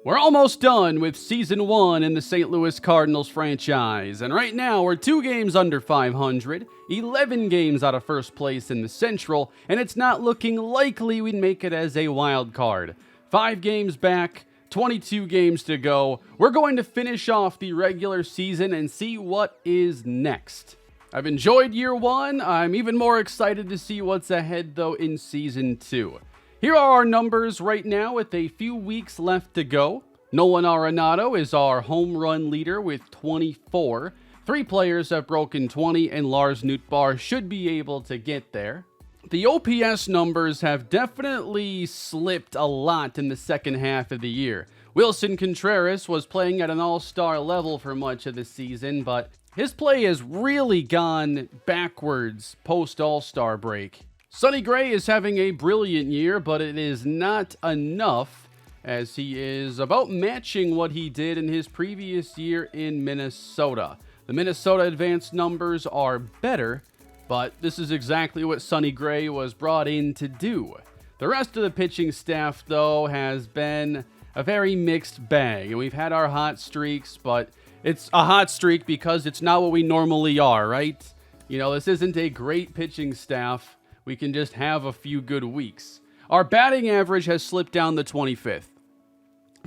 We're almost done with Season 1 in the St. Louis Cardinals franchise, and right now we're 2 games under 500, 11 games out of first place in the Central, and it's not looking likely we'd make it as a wild card. 5 games back, 22 games to go. We're going to finish off the regular season and see what is next. I've enjoyed year 1. I'm even more excited to see what's ahead, though, in Season 2. Here are our numbers right now with a few weeks left to go. Nolan Arenado is our home run leader with 24. 3 players have broken 20, and Lars Nootbaar should be able to get there. The OPS numbers have definitely slipped a lot in the second half of the year. Wilson Contreras was playing at an all-star level for much of the season, but his play has really gone backwards post-all-star break. Sonny Gray is having a brilliant year, but it is not enough, as he is about matching what he did in his previous year in Minnesota. The Minnesota advanced numbers are better, but this is exactly what Sonny Gray was brought in to do. The rest of the pitching staff, though, has been a very mixed bag, and we've had our hot streaks, but it's a hot streak because it's not what we normally are, right? You know, this isn't a great pitching staff. We can just have a few good weeks. Our batting average has slipped down to 25th.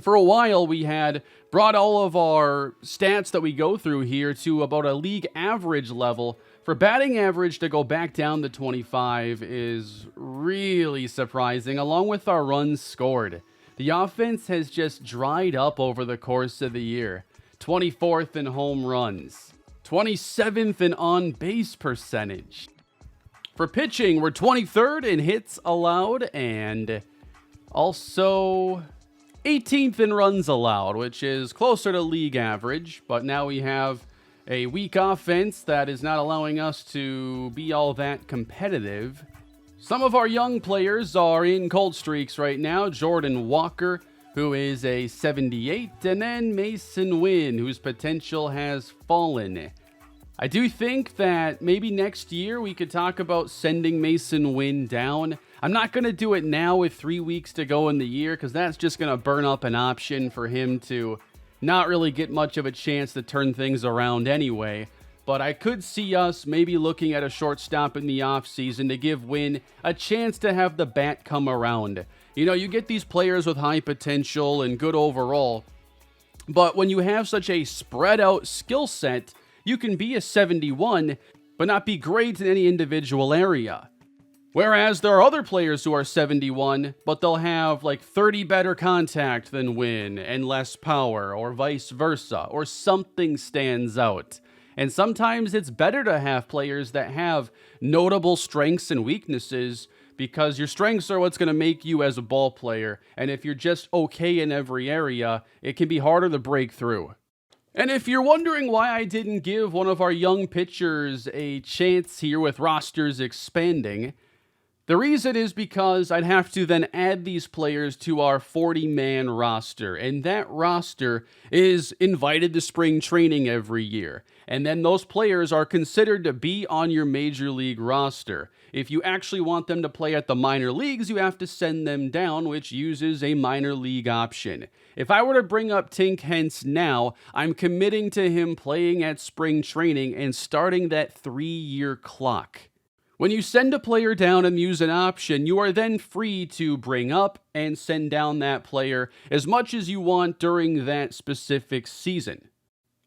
For a while, we had brought all of our stats that we go through here to about a league average level. For batting average to go back down to 25 is really surprising, along with our runs scored. The offense has just dried up over the course of the year. 24th in home runs. 27th in on-base percentage. For pitching, we're 23rd in hits allowed and also 18th in runs allowed, which is closer to league average. But now we have a weak offense that is not allowing us to be all that competitive. Some of our young players are in cold streaks right now. Jordan Walker, who is a 78, and then Mason Wynn, whose potential has fallen. I do think that maybe next year we could talk about sending Mason Wynn down. I'm not going to do it now with 3 weeks to go in the year because that's just going to burn up an option for him to not really get much of a chance to turn things around anyway. But I could see us maybe looking at a shortstop in the offseason to give Wynn a chance to have the bat come around. You know, you get these players with high potential and good overall, but when you have such a spread out skill set, you can be a 71, but not be great in any individual area. Whereas there are other players who are 71, but they'll have like 30 better contact than Wynn and less power, or vice versa, or something stands out. And sometimes it's better to have players that have notable strengths and weaknesses, because your strengths are what's going to make you as a ball player. And if you're just okay in every area, it can be harder to break through. And if you're wondering why I didn't give one of our young pitchers a chance here with rosters expanding, the reason is because I'd have to then add these players to our 40-man roster, and that roster is invited to spring training every year. And then those players are considered to be on your major league roster. If you actually want them to play at the minor leagues, you have to send them down, which uses a minor league option. If I were to bring up Tink Hence now, I'm committing to him playing at spring training and starting that 3-year clock. When you send a player down and use an option, you are then free to bring up and send down that player as much as you want during that specific season.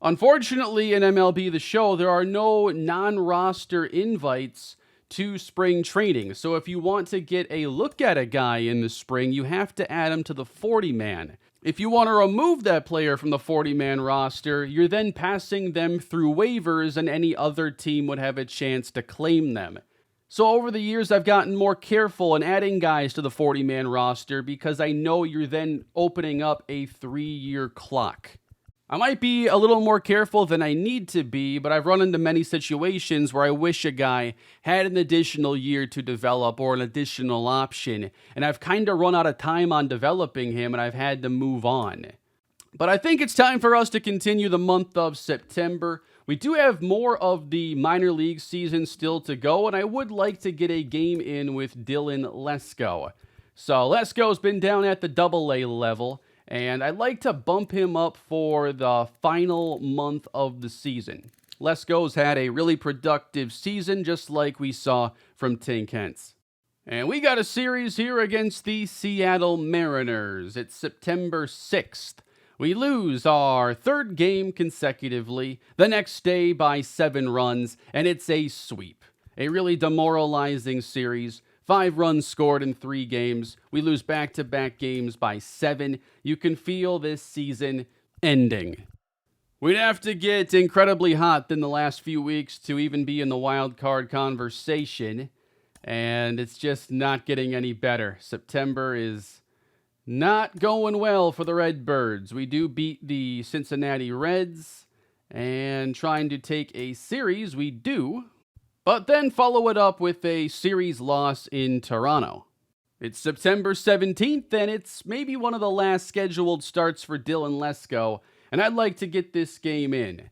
Unfortunately, in MLB The Show, there are no non-roster invites to spring training. So if you want to get a look at a guy in the spring, you have to add him to the 40-man. If you want to remove that player from the 40-man roster, you're then passing them through waivers and any other team would have a chance to claim them. So over the years, I've gotten more careful in adding guys to the 40-man roster because I know you're then opening up a 3-year clock. I might be a little more careful than I need to be, but I've run into many situations where I wish a guy had an additional year to develop or an additional option, and I've kind of run out of time on developing him and I've had to move on. But I think it's time for us to continue the month of September. We do have more of the minor league season still to go, and I would like to get a game in with Dylan Lesco. So Lesco's been down at the AA level, and I'd like to bump him up for the final month of the season. Lesco's had a really productive season, just like we saw from Tink Hence. And we got a series here against the Seattle Mariners. It's September 6th. We lose our third game consecutively, the next day by 7 runs, and it's a sweep. A really demoralizing series. 5 runs scored in 3 games. We lose back-to-back games by 7. You can feel this season ending. We'd have to get incredibly hot in the last few weeks to even be in the wild card conversation, and it's just not getting any better. September is not going well for the Redbirds. We do beat the Cincinnati Reds, and trying to take a series, we do, but then follow it up with a series loss in Toronto. It's September 17th, and it's maybe one of the last scheduled starts for Dylan Lesco, and I'd like to get this game in.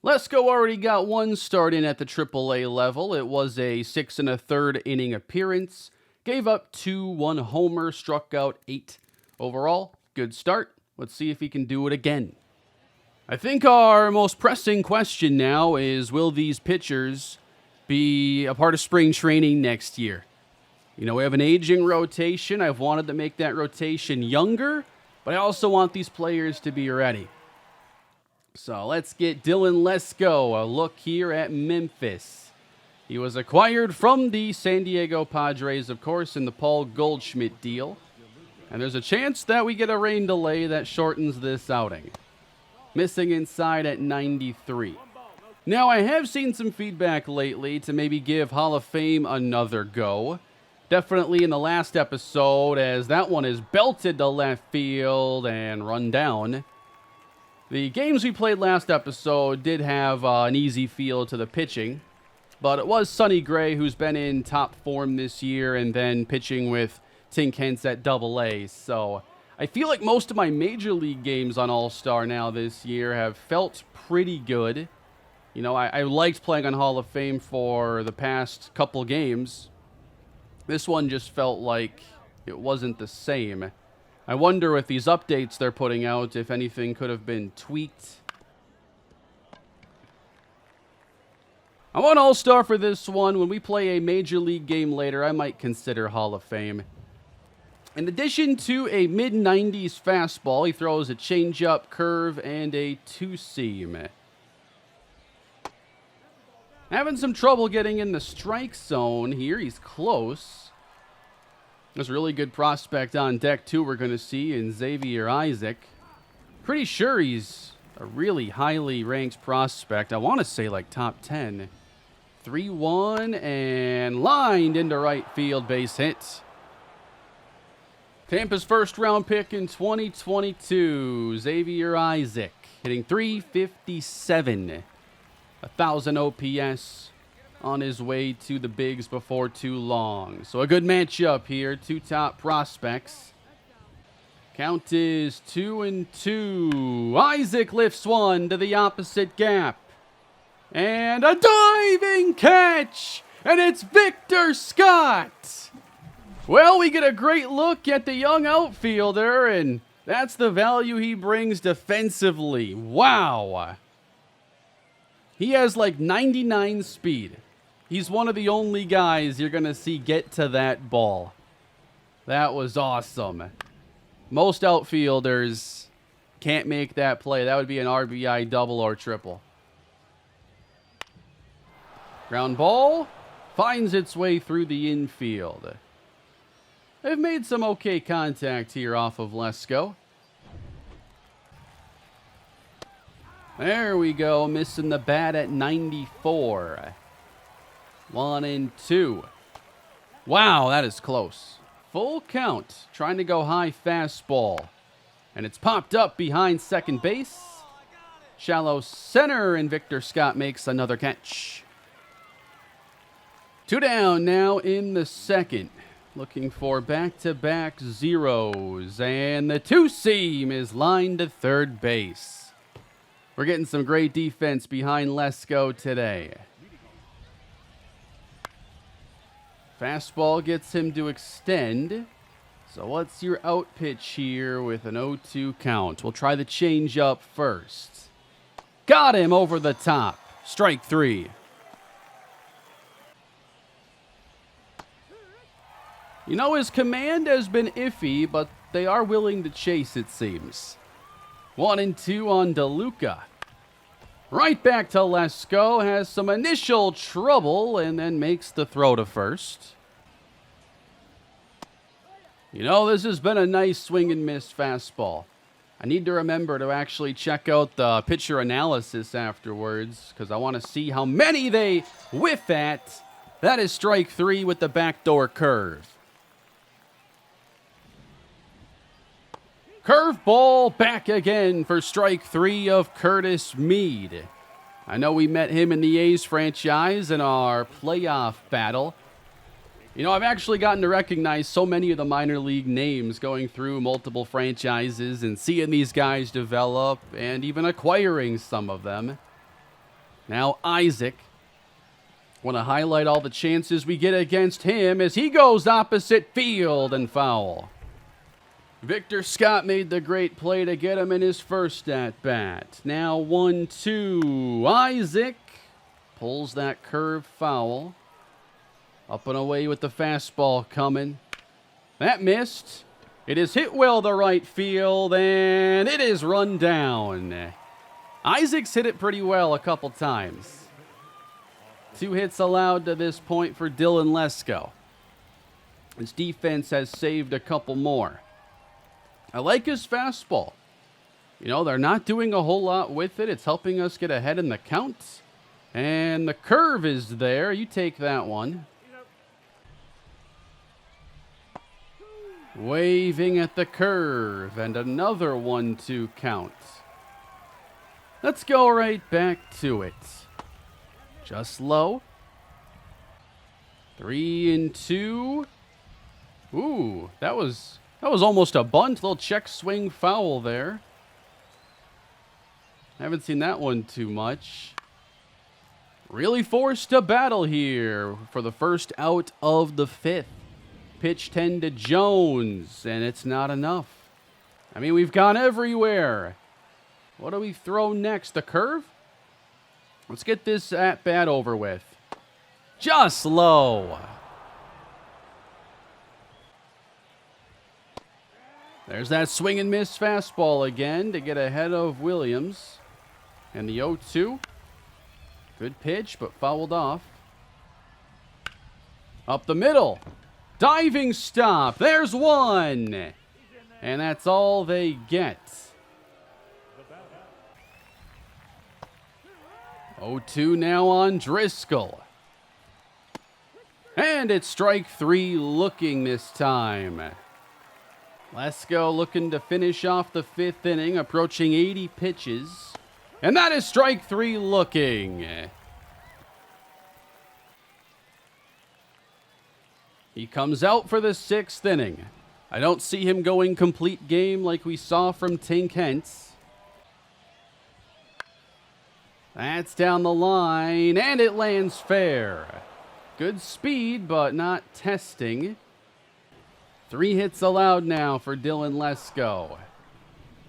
Lesco already got 1 start in at the AAA level. It was a 6 1/3 inning appearance. Gave up 2, 1 homer, struck out 8. Overall, good start. Let's see if he can do it again. I think our most pressing question now is, will these pitchers be a part of spring training next year? You know, we have an aging rotation. I've wanted to make that rotation younger, but I also want these players to be ready. So let's get Dylan Lesco a look here at Memphis. He was acquired from the San Diego Padres, of course, in the Paul Goldschmidt deal. And there's a chance that we get a rain delay that shortens this outing. Missing inside at 93. Now, I have seen some feedback lately to maybe give Hall of Fame another go. Definitely in the last episode, as that one is belted to left field and run down. The games we played last episode did have an easy feel to the pitching, but it was Sonny Gray who's been in top form this year and then pitching with Tink Hence at AA. So I feel like most of my major league games on All-Star now this year have felt pretty good. You know, I liked playing on Hall of Fame for the past couple games. This one just felt like it wasn't the same. I wonder with these updates they're putting out if anything could have been tweaked. I want All-Star for this one. When we play a major league game later, I might consider Hall of Fame. In addition to a mid-90s fastball, he throws a changeup, curve, and a 2-seam. Having some trouble getting in the strike zone here. He's close. There's a really good prospect on deck, too, we're going to see in Xavier Isaac. Pretty sure he's a really highly ranked prospect. I want to say like top 10. 3-1 and lined into right field, base hit. Tampa's first round pick in 2022, Xavier Isaac, hitting .357. 1,000 OPS, on his way to the bigs before too long. So a good matchup here, 2 top prospects. Count is 2-2. Isaac lifts one to the opposite gap. And a diving catch! And it's Victor Scott! Well, we get a great look at the young outfielder, and that's the value he brings defensively. Wow! He has like 99 speed. He's one of the only guys you're going to see get to that ball. That was awesome. Most outfielders can't make that play. That would be an RBI double or triple. Ground ball finds its way through the infield. They've made some okay contact here off of Lesco. There we go, missing the bat at 94. 1-2. Wow, that is close. Full count, trying to go high fastball. And it's popped up behind second base. Shallow center, and Victor Scott makes another catch. 2 down now in the second. Looking for back-to-back zeros. And the 2-seam is lined to third base. We're getting some great defense behind Lesco today. Fastball gets him to extend. So what's your out pitch here with an 0-2 count? We'll try the changeup first. Got him over the top. Strike 3. You know, his command has been iffy, but they are willing to chase, it seems. 1-2 on DeLuca. Right back to Lesco, has some initial trouble, and then makes the throw to first. You know, this has been a nice swing and miss fastball. I need to remember to actually check out the pitcher analysis afterwards, because I want to see how many they whiff at. That is strike 3 with the backdoor curve. Curveball back again for strike 3 of Curtis Mead. I know we met him in the A's franchise in our playoff battle. You know, I've actually gotten to recognize so many of the minor league names going through multiple franchises and seeing these guys develop and even acquiring some of them. Now Isaac. Want to highlight all the chances we get against him as he goes opposite field and foul. Victor Scott made the great play to get him in his first at-bat. Now 1-2. Isaac pulls that curve foul. Up and away with the fastball coming. That missed. It is hit well to right field, and it is run down. Isaac's hit it pretty well a couple times. 2 hits allowed to this point for Dylan Lesco. His defense has saved a couple more. I like his fastball. You know, they're not doing a whole lot with it. It's helping us get ahead in the count. And the curve is there. You take that one. Waving at the curve. And another 1-2 count. Let's go right back to it. Just low. 3-2. Ooh, that was almost a bunt. Little check swing foul there. Haven't seen that one too much. Really forced a battle here for the first out of the 5th. Pitch 10 to Jones, and it's not enough. I mean, we've gone everywhere. What do we throw next? The curve? Let's get this at-bat over with. Just low. There's that swing and miss fastball again to get ahead of Williams. And the 0-2. Good pitch, but fouled off. Up the middle. Diving stop. There's one. And that's all they get. 0-2 now on Driscoll. And it's strike 3 looking this time. Lesco looking to finish off the 5th inning, approaching 80 pitches. And that is strike 3 looking. He comes out for the 6th inning. I don't see him going complete game like we saw from Tink Hentz. That's down the line, and it lands fair. Good speed, but not testing. 3 hits allowed now for Dylan Lesco.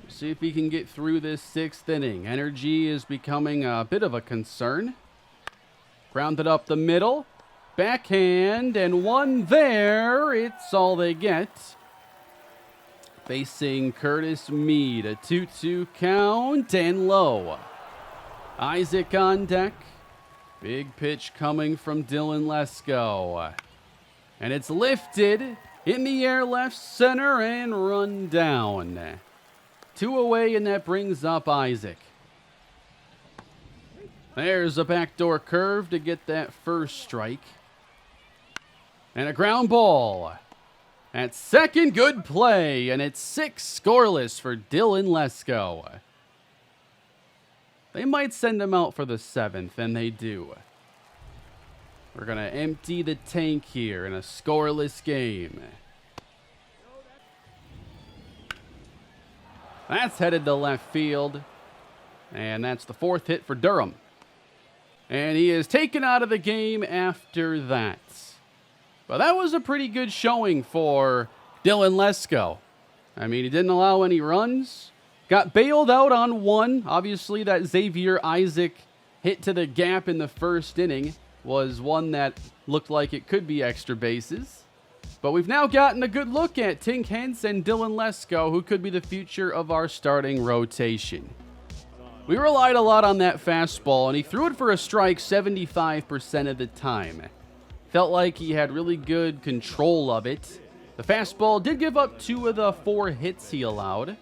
See if he can get through this 6th inning. Energy is becoming a bit of a concern. Grounded up the middle. Backhand, and one there. It's all they get. Facing Curtis Mead. A 2-2 count and low. Isaac on deck. Big pitch coming from Dylan Lesco. And it's lifted in the air left center and run down. 2 away, and that brings up Isaac. There's a backdoor curve to get that first strike. And a ground ball. At second, good play, and it's 6 scoreless for Dylan Lesco. They might send him out for the 7th, and they do. We're going to empty the tank here in a scoreless game. That's headed to left field. And that's the 4th hit for Durham. And he is taken out of the game after that. But that was a pretty good showing for Dylan Lesco. I mean, he didn't allow any runs. Got bailed out on one. Obviously, that Xavier Isaac hit to the gap in the first inning was one that looked like it could be extra bases. But we've now gotten a good look at Tink Hence and Dylan Lesco, who could be the future of our starting rotation. We relied a lot on that fastball, and he threw it for a strike 75% of the time. Felt like he had really good control of it. The fastball did give up 2 of the 4 hits he allowed.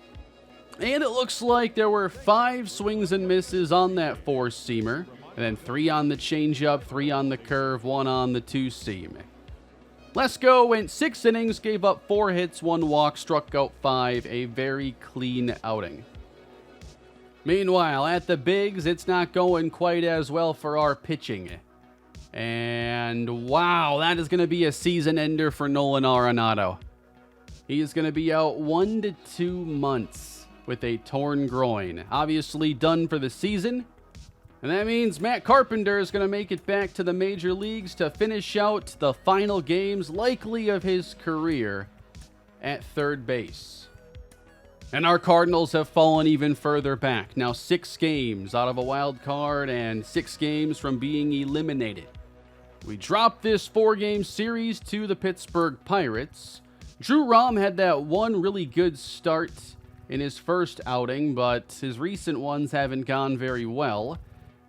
And it looks like there were 5 swings and misses on that 4-seamer. And then 3 on the changeup, 3 on the curve, 1 on the 2-seam. Lesco went 6 innings, gave up 4 hits, 1 walk, struck out 5. A very clean outing. Meanwhile, at the bigs, it's not going quite as well for our pitching. And wow, that is going to be a season ender for Nolan Arenado. He is going to be out 1 to 2 months with a torn groin. Obviously done for the season. And that means Matt Carpenter is going to make it back to the major leagues to finish out the final games, likely of his career, at third base. And our Cardinals have fallen even further back. Now 6 games out of a wild card and 6 games from being eliminated. We dropped this 4-game series to the Pittsburgh Pirates. Drew Rom had that one really good start in his first outing, but his recent ones haven't gone very well.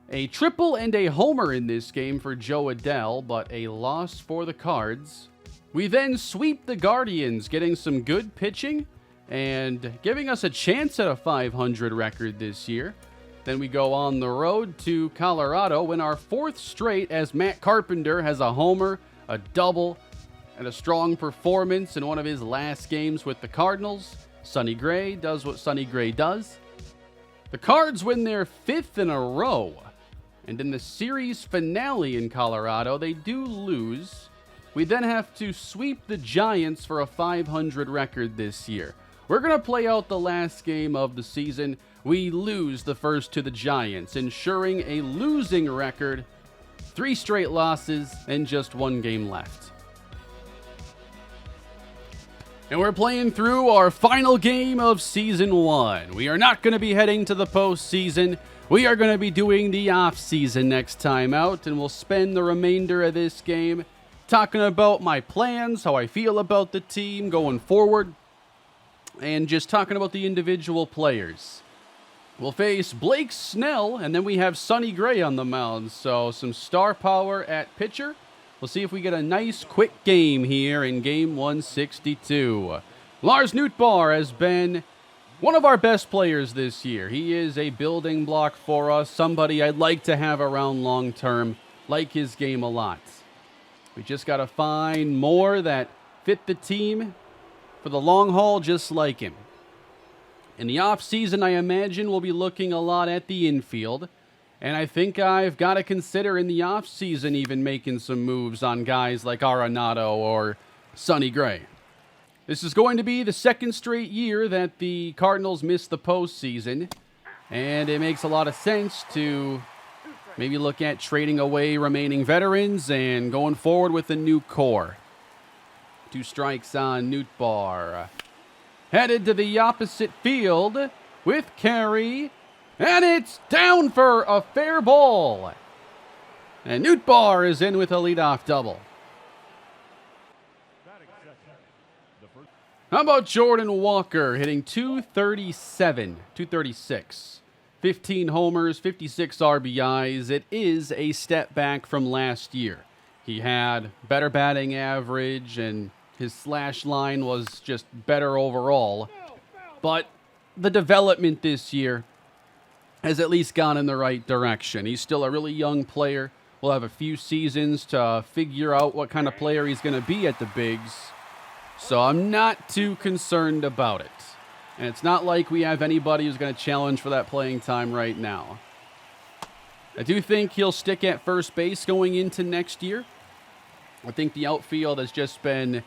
A triple and a homer in this game for Joe Adell, but a loss for the Cards. We then sweep the Guardians, getting some good pitching and giving us a chance at a 500 record this year. Then we go on the road to Colorado, win our 4th straight as Matt Carpenter has a homer, a double, and a strong performance in one of his last games with the Cardinals. Sonny Gray does what Sonny Gray does. The Cards win their 5th in a row. And in the series finale in Colorado, they do lose. We then have to sweep the Giants for a 500 record this year. We're going to play out the last game of the season. We lose the first to the Giants, ensuring a losing record, 3 straight losses, and just 1 game left. And we're playing through our final game of Season 1. We are not going to be heading to the postseason. We are going to be doing the off-season next time out, and we'll spend the remainder of this game talking about my plans, how I feel about the team going forward, and just talking about the individual players. We'll face Blake Snell, and then we have Sonny Gray on the mound, so some star power at pitcher. We'll see if we get a nice quick game here in game 162. Lars Nootbaar has been one of our best players this year. He is a building block for us, somebody I'd like to have around long term, like his game a lot. We just got to find more that fit the team for the long haul, just like him. In the offseason, I imagine we'll be looking a lot at the infield. And I think I've got to consider in the offseason even making some moves on guys like Arenado or Sonny Gray. This is going to be the 2nd straight year that the Cardinals missed the postseason. And it makes a lot of sense to maybe look at trading away remaining veterans and going forward with a new core. 2 strikes on Nootbaar. Headed to the opposite field with Carey. And it's down for a fair ball. And Nootbaar is in with a leadoff double. How about Jordan Walker hitting 236, 15 homers, 56 RBIs. It is a step back from last year. He had better batting average and his slash line was just better overall. But the development this year has at least gone in the right direction. He's still a really young player. We'll have a few seasons to figure out what kind of player he's going to be at the bigs. So I'm not too concerned about it. And it's not like we have anybody who's going to challenge for that playing time right now. I do think he'll stick at first base going into next year. I think the outfield has just been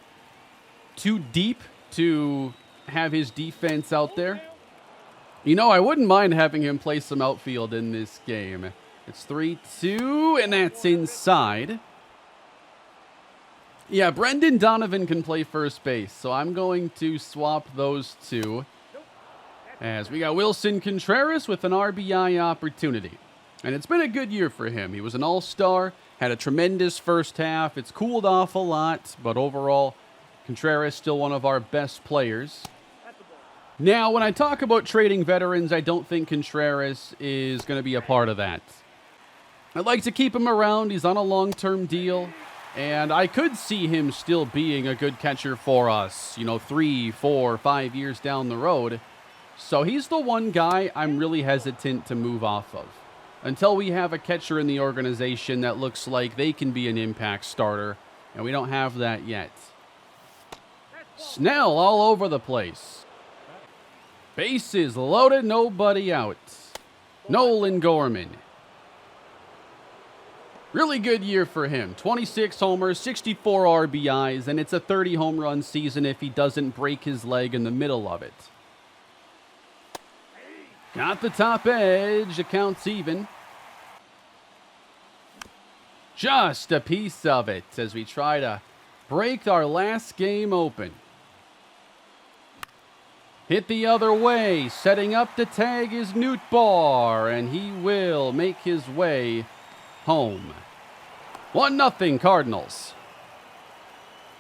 too deep to have his defense out there. You know, I wouldn't mind having him play some outfield in this game. It's 3-2, and that's inside. Yeah, Brendan Donovan can play first base, so I'm going to swap those two. As we got Wilson Contreras with an RBI opportunity. And it's been a good year for him. He was an all-star, had a tremendous first half. It's cooled off a lot, but overall, Contreras still one of our best players. Now, when I talk about trading veterans, I don't think Contreras is going to be a part of that. I'd like to keep him around. He's on a long-term deal. And I could see him still being a good catcher for us, 3, 4, 5 years down the road. So he's the one guy I'm really hesitant to move off of. Until we have a catcher in the organization that looks like they can be an impact starter. And we don't have that yet. Snell all over the place. Bases loaded, nobody out. Nolan Gorman. Really good year for him. 26 homers, 64 RBIs, and it's a 30 home run season if he doesn't break his leg in the middle of it. Got the top edge, accounts even. Just a piece of it as we try to break our last game open. Hit the other way, setting up to tag is Nootbaar, and he will make his way home. 1-0 Cardinals.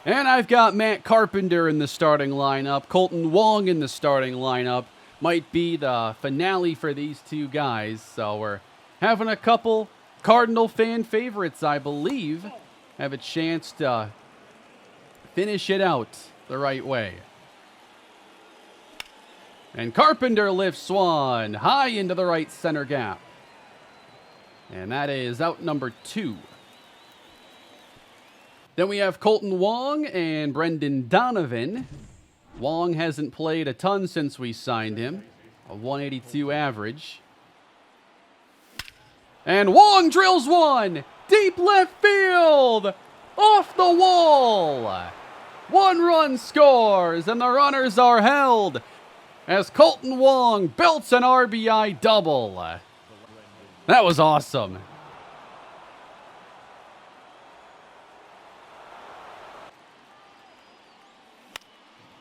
And I've got Matt Carpenter in the starting lineup. Colton Wong in the starting lineup. Might be the finale for these two guys. So we're having a couple Cardinal fan favorites, I believe, have a chance to finish it out the right way. And Carpenter lifts one high into the right center gap. And that is out number 2. Then we have Colton Wong and Brendan Donovan. Wong hasn't played a ton since we signed him. A 182 average. And Wong drills one. Deep left field. Off the wall. 1 run scores and the runners are held as Colton Wong belts an RBI double. That was awesome.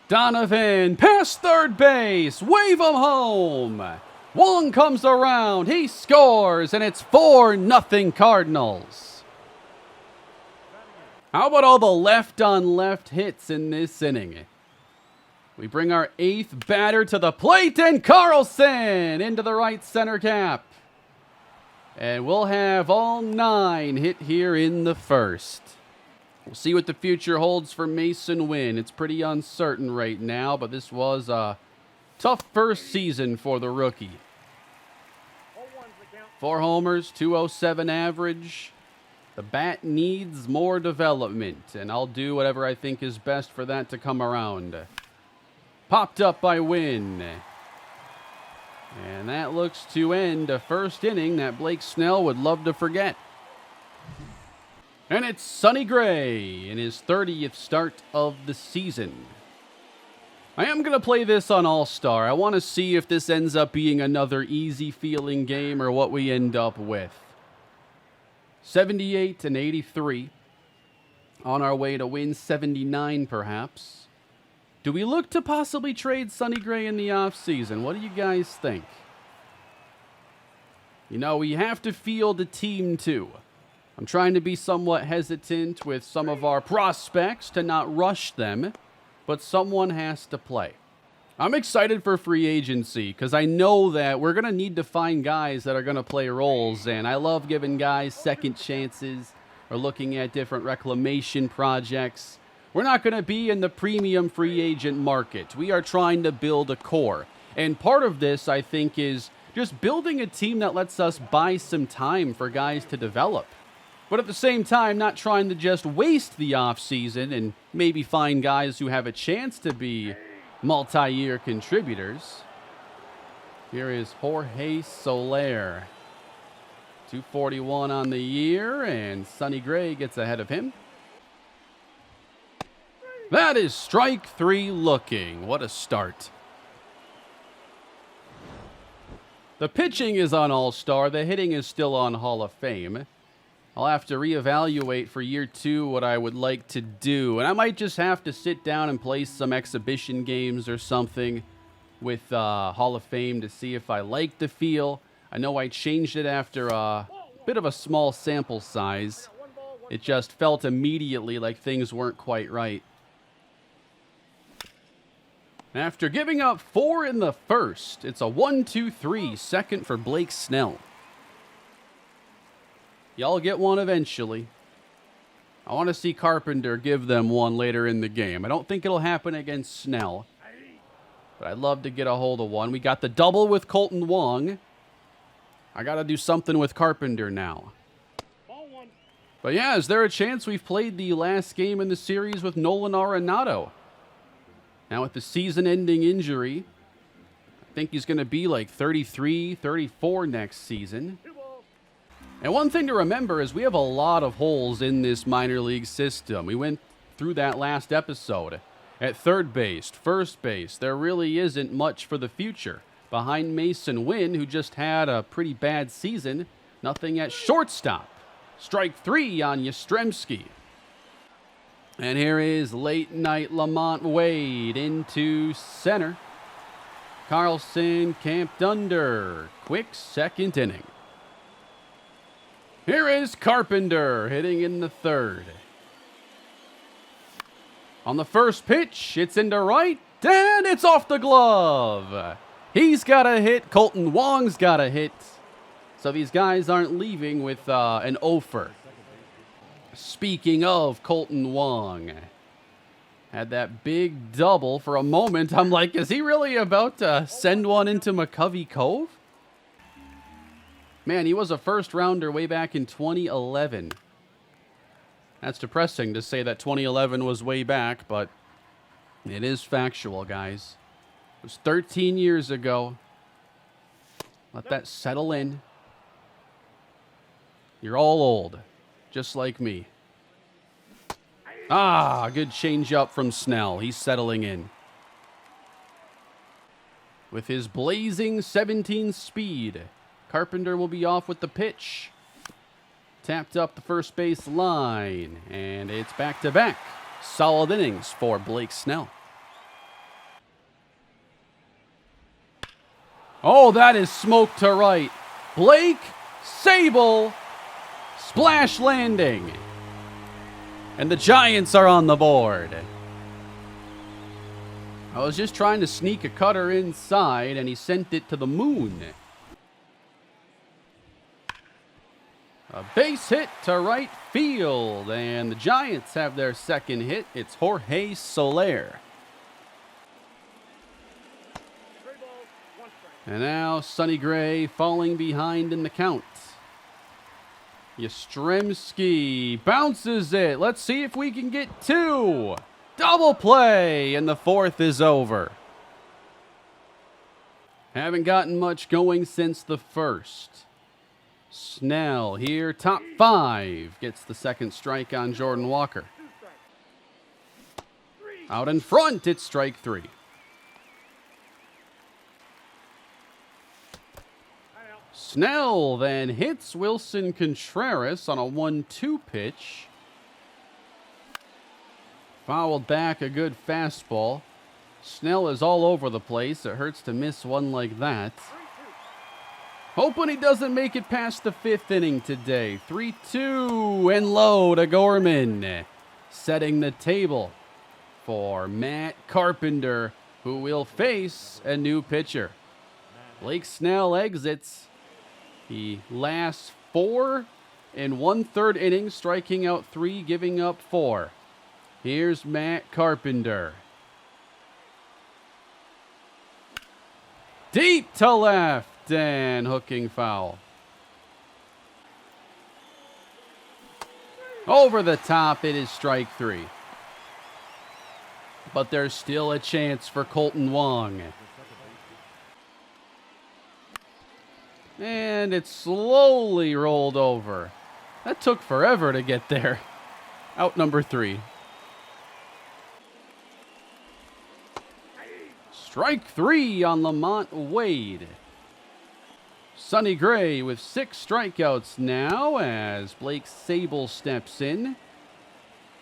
Donovan past third base, wave him home. Wong comes around, he scores, and it's 4-0 Cardinals. How about all the left-on-left hits in this inning? We bring our 8th batter to the plate, and Carlson into the right center gap. And we'll have all 9 hit here in the first. We'll see what the future holds for Mason Wynn. It's pretty uncertain right now, but this was a tough first season for the rookie. 4 homers, 207 average. The bat needs more development, and I'll do whatever I think is best for that to come around. Popped up by Wynn. And that looks to end a first inning that Blake Snell would love to forget. And it's Sonny Gray in his 30th start of the season. I am going to play this on All-Star. I want to see if this ends up being another easy-feeling game or what we end up with. 78 and 83. On our way to win 79, perhaps. Do we look to possibly trade Sonny Gray in the offseason? What do you guys think? We have to field a team, too. I'm trying to be somewhat hesitant with some of our prospects to not rush them, but someone has to play. I'm excited for free agency because I know that we're going to need to find guys that are going to play roles, and I love giving guys second chances or looking at different reclamation projects. We're not going to be in the premium free agent market. We are trying to build a core, and part of this, I think, is just building a team that lets us buy some time for guys to develop. But at the same time, not trying to just waste the offseason and maybe find guys who have a chance to be multi-year contributors. Here is Jorge Soler. 241 on the year, and Sonny Gray gets ahead of him. That is strike 3 looking. What a start. The pitching is on All-Star. The hitting is still on Hall of Fame. I'll have to reevaluate for year 2 what I would like to do. And I might just have to sit down and play some exhibition games or something with Hall of Fame to see if I like the feel. I know I changed it after a bit of a small sample size. It just felt immediately like things weren't quite right. After giving up 4 in the first, it's a 1-2-3 second for Blake Snell. Y'all get one eventually. I want to see Carpenter give them one later in the game. I don't think it'll happen against Snell, but I'd love to get a hold of one. We got the double with Colton Wong. I got to do something with Carpenter now. But yeah, is there a chance we've played the last game in the series with Nolan Arenado? Now with the season-ending injury, I think he's going to be like 33, 34 next season. And one thing to remember is we have a lot of holes in this minor league system. We went through that last episode. At third base, first base, there really isn't much for the future. Behind Mason Wynn, who just had a pretty bad season, nothing at shortstop. Strike 3 on Yastrzemski. And here is late night Lamont Wade into center. Carlson camped under. Quick second inning. Here is Carpenter hitting in the third. On the first pitch, it's into right, and it's off the glove. He's got a hit. Colton Wong's got a hit. So these guys aren't leaving with an offer. Speaking of Colton Wong, had that big double for a moment. I'm like, is he really about to send one into McCovey Cove? Man, he was a first rounder way back in 2011. That's depressing to say that 2011 was way back, but it is factual, guys. It was 13 years ago. Let that settle in. You're all old, just like me. Ah, good change up from Snell. He's settling in. With his blazing 17 speed, Carpenter will be off with the pitch. Tapped up the first base line, and it's back-to-back. Solid innings for Blake Snell. Oh, that is smoke to right. Blake Sable, splash landing. And the Giants are on the board. I was just trying to sneak a cutter inside, and he sent it to the moon. A base hit to right field, and the Giants have their second hit. It's Jorge Soler. And now Sonny Gray falling behind in the count. Yastrzemski bounces it. Let's see if we can get 2. Double play, and the 4th is over. Haven't gotten much going since the 1st. Snell here, top 5. Gets the second strike on Jordan Walker. Out in front, it's strike 3. Snell then hits Wilson Contreras on a 1-2 pitch. Fouled back a good fastball. Snell is all over the place. It hurts to miss one like that. Hoping he doesn't make it past the 5th inning today. 3-2 and low to Gorman. Setting the table for Matt Carpenter, who will face a new pitcher. Blake Snell exits. He lasts 4 in 1/3 innings, striking out 3, giving up 4. Here's Matt Carpenter. Deep to left and hooking foul. Over the top, it is strike 3. But there's still a chance for Colton Wong. And it slowly rolled over. That took forever to get there. Out number 3. Strike 3 on Lamont Wade. Sonny Gray with 6 strikeouts now as Blake Sable steps in.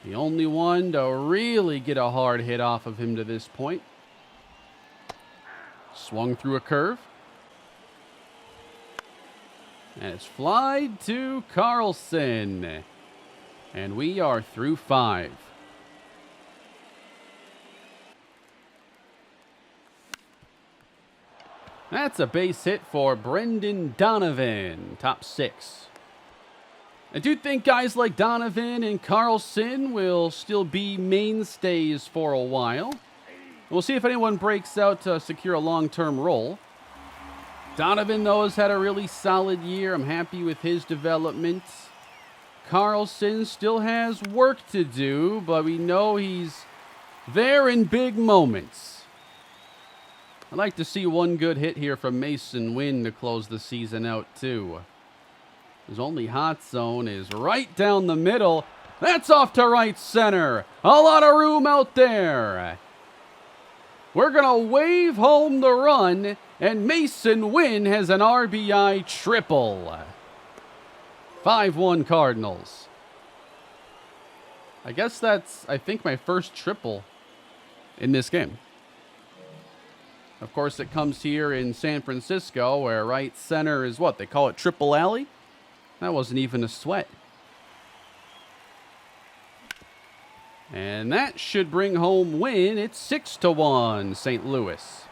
The only one to really get a hard hit off of him to this point. Swung through a curve. And it's flied to Carlson. And we are through 5. That's a base hit for Brendan Donovan, top 6. I do think guys like Donovan and Carlson will still be mainstays for a while. We'll see if anyone breaks out to secure a long-term role. Donovan, though, has had a really solid year. I'm happy with his development. Carlson still has work to do, but we know he's there in big moments. I'd like to see one good hit here from Mason Wynn to close the season out, too. His only hot zone is right down the middle. That's off to right center. A lot of room out there. We're going to wave home the run, and Mason Wynn has an RBI triple. 5-1 Cardinals. I guess that's, I think, my first triple in this game. Of course, it comes here in San Francisco, where right center is what? They call it Triple Alley? That wasn't even a sweat. And that should bring home Win. It's 6-1 St. Louis.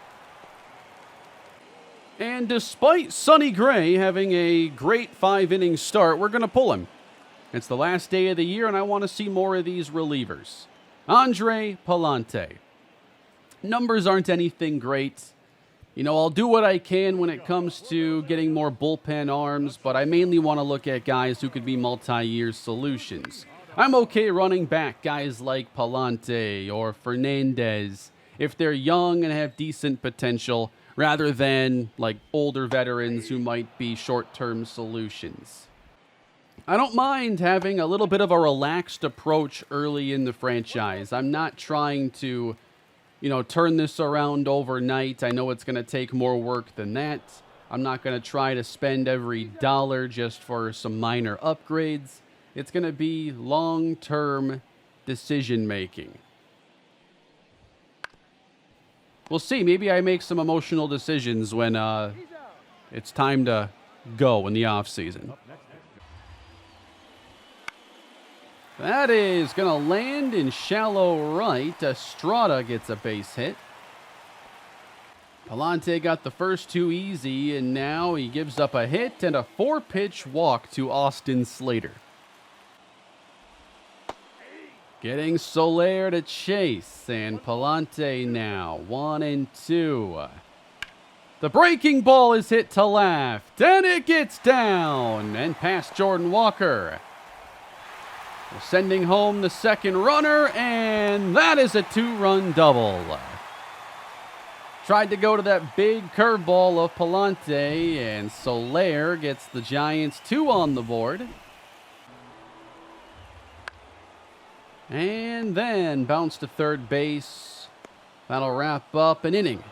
And despite Sonny Gray having a great 5-inning start, we're going to pull him. It's the last day of the year, and I want to see more of these relievers. Andre Pallante. Numbers aren't anything great. You know, I'll do what I can when it comes to getting more bullpen arms, but I mainly want to look at guys who could be multi-year solutions. I'm okay running back guys like Pallante or Fernandez if they're young and have decent potential, rather than like older veterans who might be short-term solutions. I don't mind having a little bit of a relaxed approach early in the franchise. I'm not trying to, turn this around overnight. I know it's going to take more work than that. I'm not going to try to spend every dollar just for some minor upgrades. It's going to be long-term decision-making. We'll see. Maybe I make some emotional decisions when it's time to go in the offseason. That is going to land in shallow right. Estrada gets a base hit. Pallante got the first 2 easy, and now he gives up a hit and a 4-pitch walk to Austin Slater. Getting Soler to chase, and Pallante now 1-2. The breaking ball is hit to left, and it gets down and past Jordan Walker. We're sending home the second runner, and that is a 2-run double. Tried to go to that big curveball of Pallante, and Soler gets the Giants 2 on the board. And then bounce to third base. That'll wrap up an inning.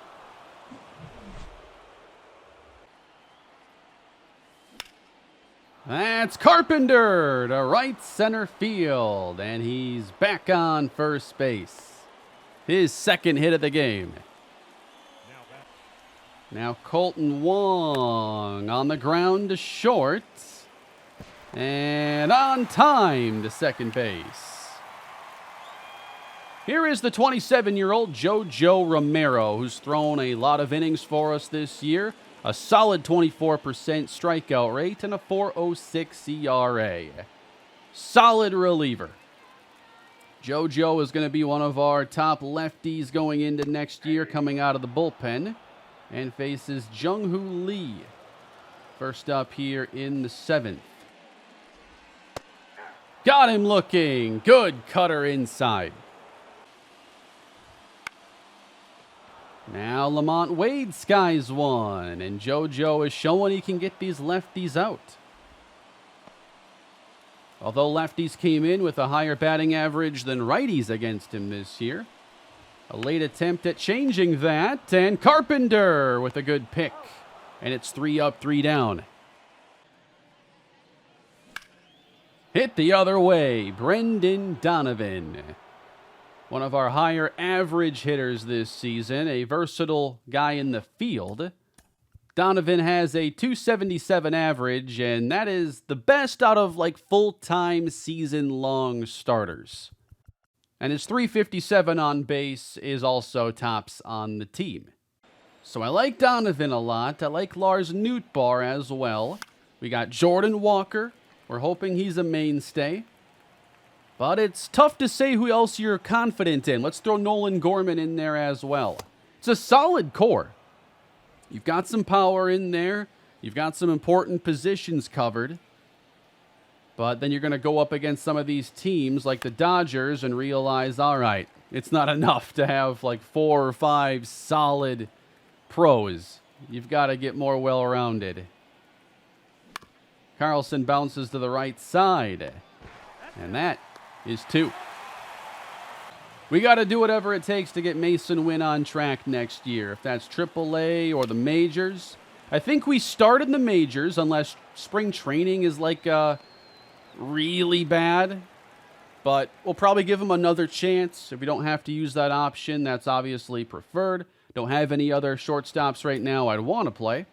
That's Carpenter to right center field, and he's back on first base. His second hit of the game. Now Colton Wong on the ground to short, and on time to second base. Here is the 27-year-old JoJo Romero, who's thrown a lot of innings for us this year. A solid 24% strikeout rate and a 4.06 ERA. Solid reliever. JoJo is going to be one of our top lefties going into next year, coming out of the bullpen, and faces Jung-Hoo Lee. First up here in the 7th. Got him looking. Good cutter inside. Now Lamont Wade skies one, and JoJo is showing he can get these lefties out. Although lefties came in with a higher batting average than righties against him this year. A late attempt at changing that, and Carpenter with a good pick. And it's 3 up, 3 down. Hit the other way, Brendan Donovan. One of our higher average hitters this season, a versatile guy in the field. Donovan has a 277 average, and that is the best out of like full-time season-long starters. And his 357 on base is also tops on the team. So I like Donovan a lot. I like Lars Nootbaar as well. We got Jordan Walker. We're hoping he's a mainstay. But it's tough to say who else you're confident in. Let's throw Nolan Gorman in there as well. It's a solid core. You've got some power in there. You've got some important positions covered. But then you're going to go up against some of these teams like the Dodgers and realize, all right, it's not enough to have like 4 or 5 solid pros. You've got to get more well-rounded. Carlson bounces to the right side. And that is 2. We got to do whatever it takes to get Mason Wynn on track next year. If that's AAA or the majors. I think we start in the majors unless spring training is like really bad. But we'll probably give him another chance. If we don't have to use that option, that's obviously preferred. Don't have any other shortstops right now I'd want to play.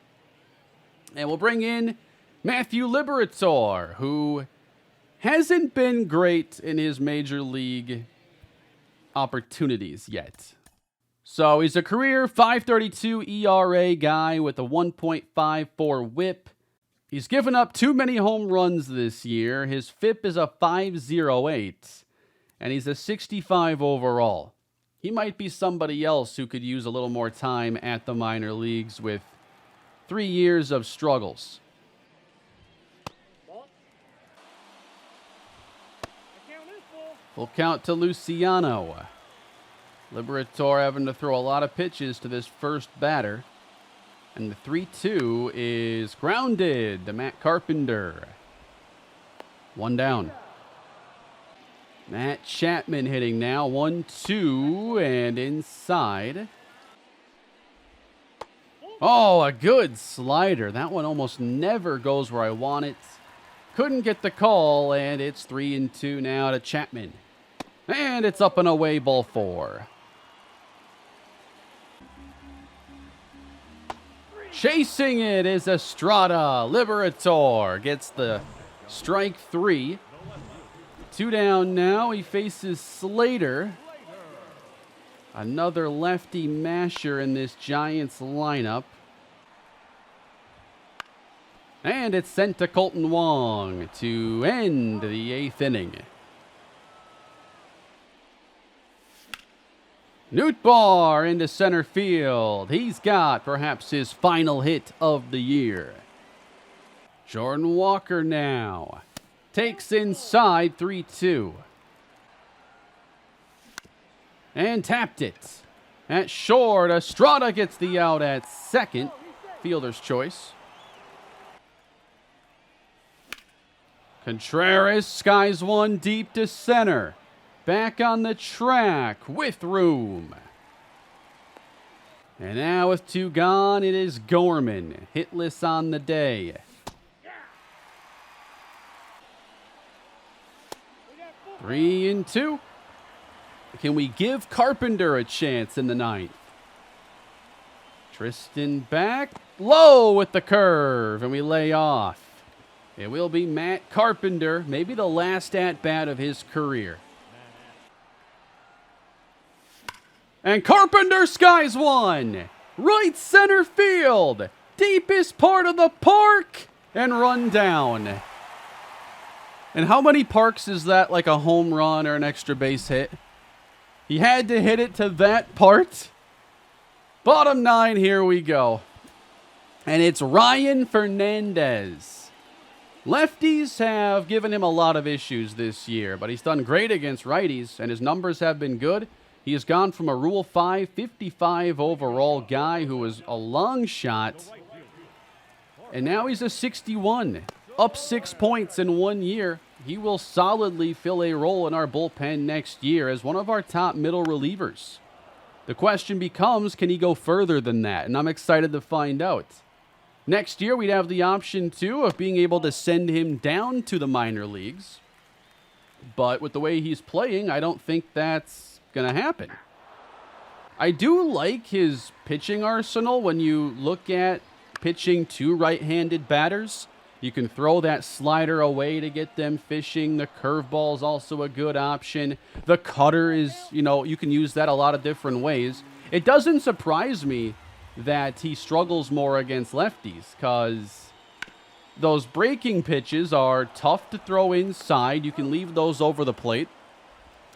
And we'll bring in Matthew Liberatore, who hasn't been great in his major league opportunities yet. So he's a career .532 ERA guy with a 1.54 whip. He's given up too many home runs this year. His FIP is a .508, and he's a 65 overall. He might be somebody else who could use a little more time at the minor leagues with 3 years of struggles. Full count to Luciano. Liberatore having to throw a lot of pitches to this first batter. And the 3-2 is grounded to Matt Carpenter. 1 down. Matt Chapman hitting now. 1-2 and inside. Oh, a good slider. That one almost never goes where I want it. Couldn't get the call, and it's 3-2 now to Chapman. And it's up and away, ball 4. Chasing it is Estrada. Liberatore gets the strike 3. 2 down now. He faces Slater. Another lefty masher in this Giants lineup. And it's sent to Colton Wong to end the 8th inning. Nootbaar into center field. He's got perhaps his final hit of the year. Jordan Walker now takes inside 3-2. And tapped it. At short, Estrada gets the out at second. Fielder's choice. Contreras skies one deep to center. Back on the track with room. And now with 2 gone, it is Gorman. Hitless on the day. Three and 2. Can we give Carpenter a chance in the 9th? Tristan back. Low with the curve. And we lay off. It will be Matt Carpenter. Maybe the last at-bat of his career. And Carpenter skies one. Right center field. Deepest part of the park. And run down. And how many parks is that, like a home run or an extra base hit? He had to hit it to that part. Bottom 9, here we go. And it's Ryan Fernandez. Lefties have given him a lot of issues this year, but he's done great against righties, and his numbers have been good. He has gone from a Rule 5, 55 overall guy who was a long shot, and now he's a 61. Up 6 points in 1 year. He will solidly fill a role in our bullpen next year as one of our top middle relievers. The question becomes, can he go further than that? And I'm excited to find out. Next year, we'd have the option, too, of being able to send him down to the minor leagues. But with the way he's playing, I don't think that's going to happen. I do like his pitching arsenal when you look at pitching to right-handed batters. You can throw that slider away to get them fishing. The curveball is also a good option. The cutter is, you can use that a lot of different ways. It doesn't surprise me that he struggles more against lefties because those breaking pitches are tough to throw inside. You can leave those over the plate.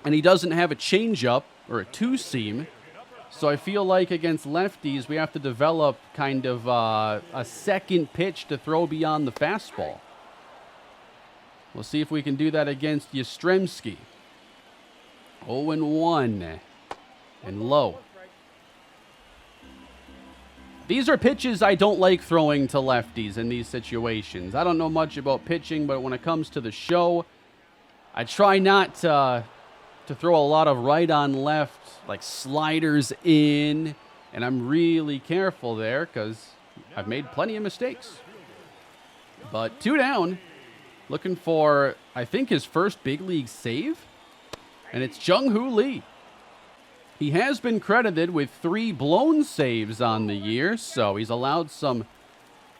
And he doesn't have a changeup or a two-seam. So I feel like against lefties, we have to develop kind of a second pitch to throw beyond the fastball. We'll see if we can do that against Yastrzemski. 0-1 and low. These are pitches I don't like throwing to lefties in these situations. I don't know much about pitching, but when it comes to the show, I try not to throw a lot of right on left, like sliders in, and I'm really careful there because I've made plenty of mistakes. But 2 down, looking for, I think, his first big league save, and it's Jung-Hoo Lee. He has been credited with 3 blown saves on the year, so he's allowed some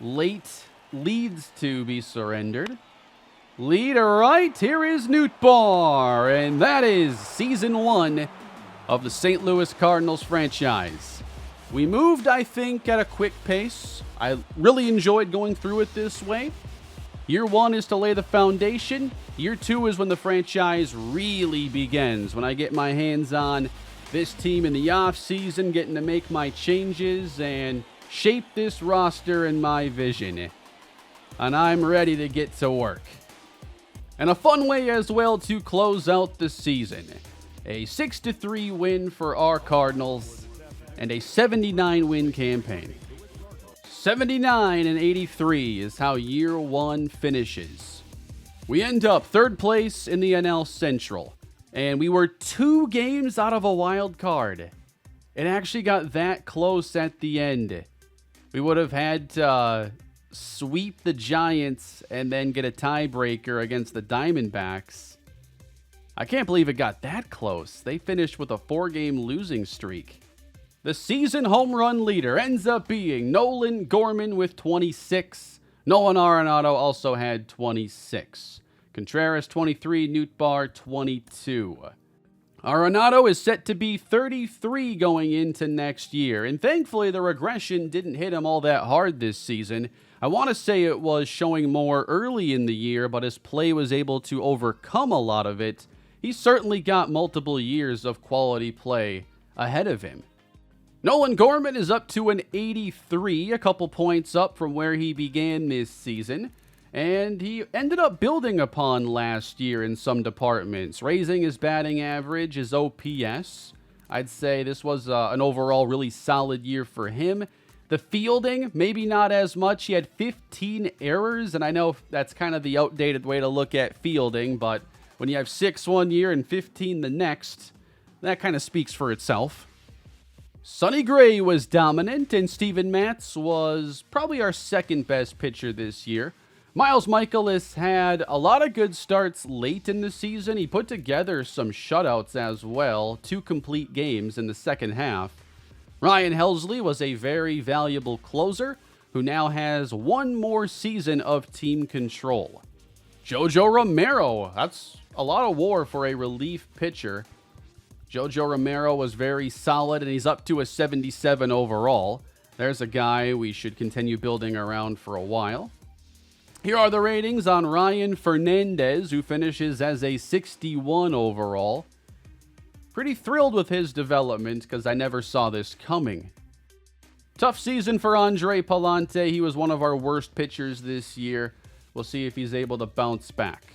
late leads to be surrendered. Lead right, here is Nootbaar, and that is Season 1 of the St. Louis Cardinals franchise. We moved, I think, at a quick pace. I really enjoyed going through it this way. Year 1 is to lay the foundation. Year 2 is when the franchise really begins, when I get my hands on this team in the offseason, getting to make my changes and shape this roster in my vision. And I'm ready to get to work. And a fun way as well to close out the season. A 6-3 win for our Cardinals and a 79-win campaign. 79-83 is how year 1 finishes. We end up 3rd place in the NL Central, and we were 2 games out of a wild card. It actually got that close at the end. We would have had to sweep the Giants and then get a tiebreaker against the Diamondbacks. I can't believe it got that close. They finished with a 4-game losing streak. The season home run leader ends up being Nolan Gorman with 26. Nolan Arenado also had 26. Contreras 23, Nootbaar 22. Arenado is set to be 33 going into next year, and thankfully the regression didn't hit him all that hard this season. I want to say it was showing more early in the year, but his play was able to overcome a lot of it. He's certainly got multiple years of quality play ahead of him. Nolan Gorman is up to an 83, a couple points up from where he began this season. And he ended up building upon last year in some departments, raising his batting average, his OPS. I'd say this was an overall really solid year for him. The fielding, maybe not as much. He had 15 errors, and I know that's kind of the outdated way to look at fielding, but when you have 6 one year and 15 the next, that kind of speaks for itself. Sonny Gray was dominant, and Steven Matz was probably our second best pitcher this year. Miles Michaelis had a lot of good starts late in the season. He put together some shutouts as well, 2 complete games in the second half. Ryan Helsley was a very valuable closer who now has 1 more season of team control. Jojo Romero, that's a lot of WAR for a relief pitcher. Jojo Romero was very solid, and he's up to a 77 overall. There's a guy we should continue building around for a while. Here are the ratings on Ryan Fernandez, who finishes as a 61 overall. Pretty thrilled with his development because I never saw this coming. Tough season for Andre Palante. He was one of our worst pitchers this year. We'll see if he's able to bounce back.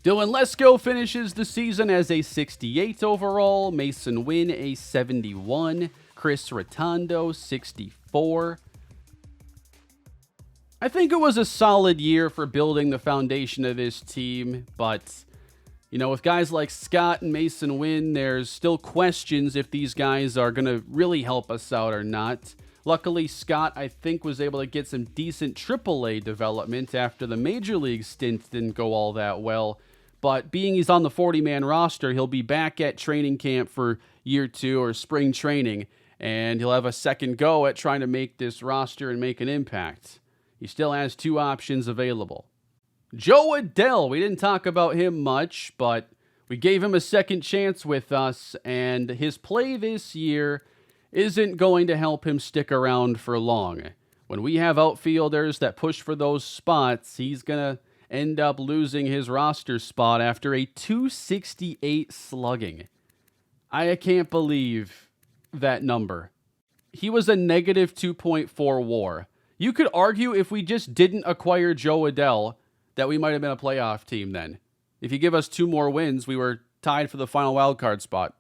Dylan Lesco finishes the season as a 68 overall. Mason Wynn, a 71. Chris Rotondo, 64. I think it was a solid year for building the foundation of this team, but with guys like Scott and Mason Wynn, there's still questions if these guys are going to really help us out or not. Luckily, Scott, I think, was able to get some decent AAA development after the Major League stint didn't go all that well. But being he's on the 40-man roster, he'll be back at training camp for year 2 or spring training, and he'll have a second go at trying to make this roster and make an impact. He still has 2 options available. Jo Adell, we didn't talk about him much, but we gave him a second chance with us, and his play this year isn't going to help him stick around for long. When we have outfielders that push for those spots, he's going to end up losing his roster spot after a 268 slugging. I can't believe that number. He was a negative 2.4 WAR. You could argue if we just didn't acquire Jo Adell that we might have been a playoff team then. If you give us 2 more wins, we were tied for the final wildcard spot.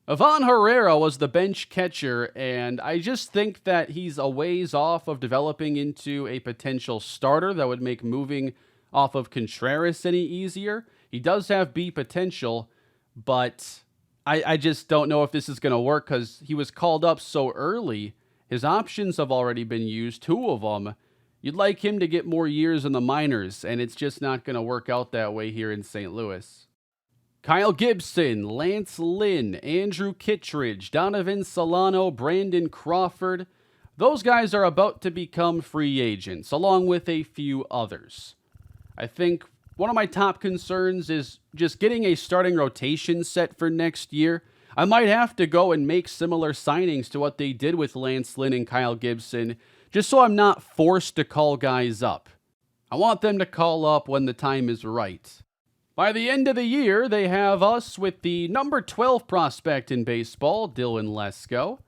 Ivan Herrera was the bench catcher, and I just think that he's a ways off of developing into a potential starter that would make moving off of Contreras any easier. He does have B potential, but I just don't know if this is going to work because he was called up so early. His options have already been used, 2 of them. You'd like him to get more years in the minors, and it's just not going to work out that way here in St. Louis. Kyle Gibson, Lance Lynn, Andrew Kittredge, Donovan Solano, Brandon Crawford. Those guys are about to become free agents, along with a few others. I think one of my top concerns is just getting a starting rotation set for next year. I might have to go and make similar signings to what they did with Lance Lynn and Kyle Gibson, just so I'm not forced to call guys up. I want them to call up when the time is right. By the end of the year, they have us with the number 12 prospect in baseball, Dylan Lesco.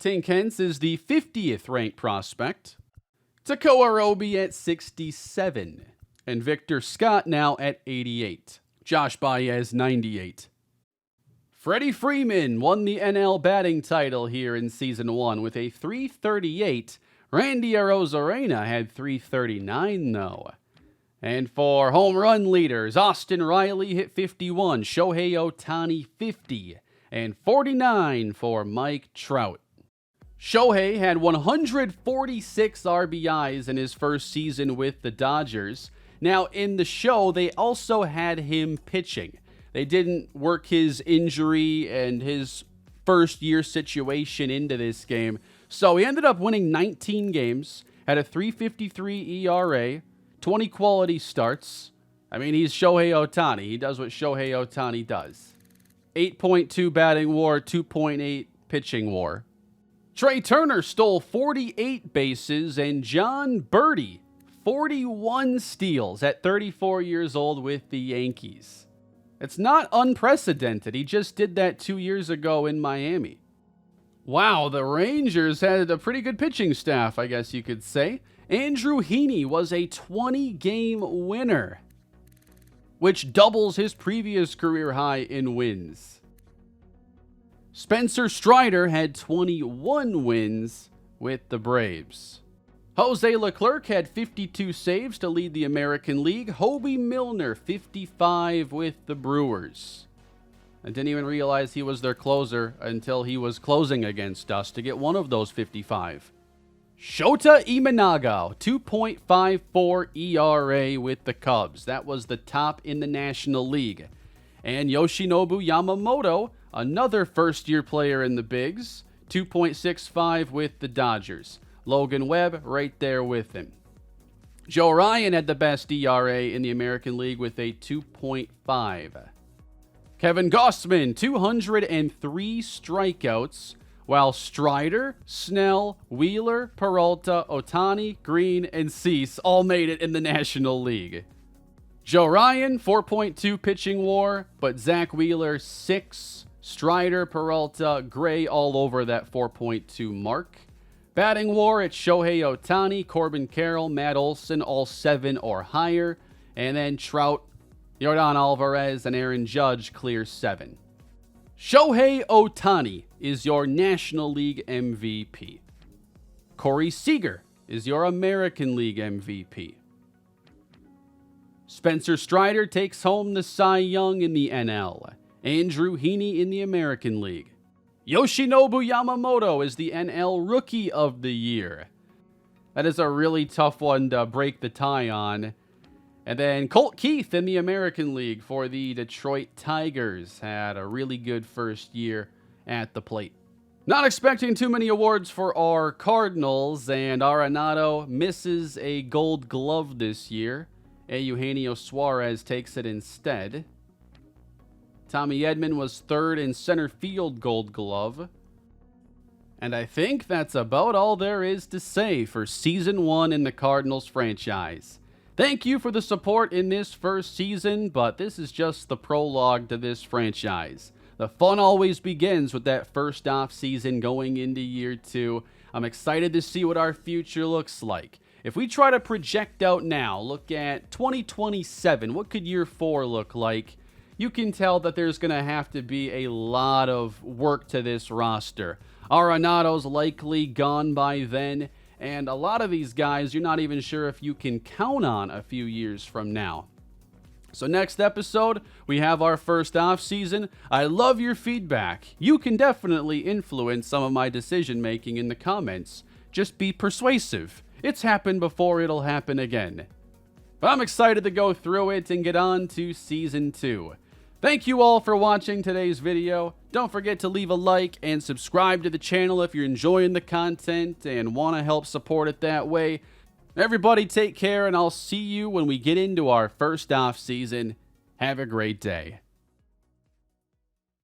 Tink Hence is the 50th ranked prospect. Tekoa Roby at 67. And Victor Scott now at 88. Josh Baez, 98. Freddie Freeman won the NL batting title here in Season 1 with a 338. Randy Arozarena had 339, though. And for home run leaders, Austin Riley hit 51, Shohei Ohtani 50, and 49 for Mike Trout. Shohei had 146 RBIs in his first season with the Dodgers. Now, in the show, they also had him pitching. They didn't work his injury and his first-year situation into this game. So he ended up winning 19 games, had a 3.53 ERA, 20 quality starts. I mean, he's Shohei Ohtani. He does what Shohei Ohtani does. 8.2 batting WAR, 2.8 pitching WAR. Trey Turner stole 48 bases, and John Birdie 41 steals at 34 years old with the Yankees. It's not unprecedented. He just did that 2 years ago in Miami. Wow, the Rangers had a pretty good pitching staff, I guess you could say. Andrew Heaney was a 20-game winner, which doubles his previous career high in wins. Spencer Strider had 21 wins with the Braves. Jose Leclerc had 52 saves to lead the American League. Hobie Milner, 55 with the Brewers. I didn't even realize he was their closer until he was closing against us to get one of those 55. Shota Imanaga, 2.54 ERA with the Cubs. That was the top in the National League. And Yoshinobu Yamamoto, another first-year player in the Bigs, 2.65 with the Dodgers. Logan Webb right there with him. Joe Ryan had the best ERA in the American League with a 2.5. Kevin Gausman, 203 strikeouts, while Strider, Snell, Wheeler, Peralta, Ohtani, Green, and Cease all made it in the National League. Joe Ryan, 4.2 pitching WAR, but Zach Wheeler, 6. Strider, Peralta, Gray all over that 4.2 mark. Batting WAR, it's Shohei Ohtani, Corbin Carroll, Matt Olson, all 7 or higher. And then Trout, Yordan Alvarez, and Aaron Judge clear 7. Shohei Ohtani is your National League MVP. Corey Seager is your American League MVP. Spencer Strider takes home the Cy Young in the NL. Andrew Heaney in the American League. Yoshinobu Yamamoto is the NL Rookie of the Year. That is a really tough one to break the tie on. And then Colt Keith in the American League for the Detroit Tigers had a really good first year at the plate. Not expecting too many awards for our Cardinals, and Arenado misses a Gold Glove this year. Eugenio Suarez takes it instead. Tommy Edman was third in center field Gold Glove. And I think that's about all there is to say for Season 1 in the Cardinals franchise. Thank you for the support in this first season, but this is just the prologue to this franchise. The fun always begins with that first offseason going into year 2. I'm excited to see what our future looks like. If we try to project out now, look at 2027, what could year 4 look like? You can tell that there's going to have to be a lot of work to this roster. Arenado's likely gone by then, and a lot of these guys, you're not even sure if you can count on a few years from now. So next episode, we have our first offseason. I love your feedback. You can definitely influence some of my decision making in the comments. Just be persuasive. It's happened before, it'll happen again. But I'm excited to go through it and get on to Season 2. Thank you all for watching today's video. Don't forget to leave a like and subscribe to the channel if you're enjoying the content and want to help support it that way. Everybody take care, and I'll see you when we get into our first off season. Have a great day.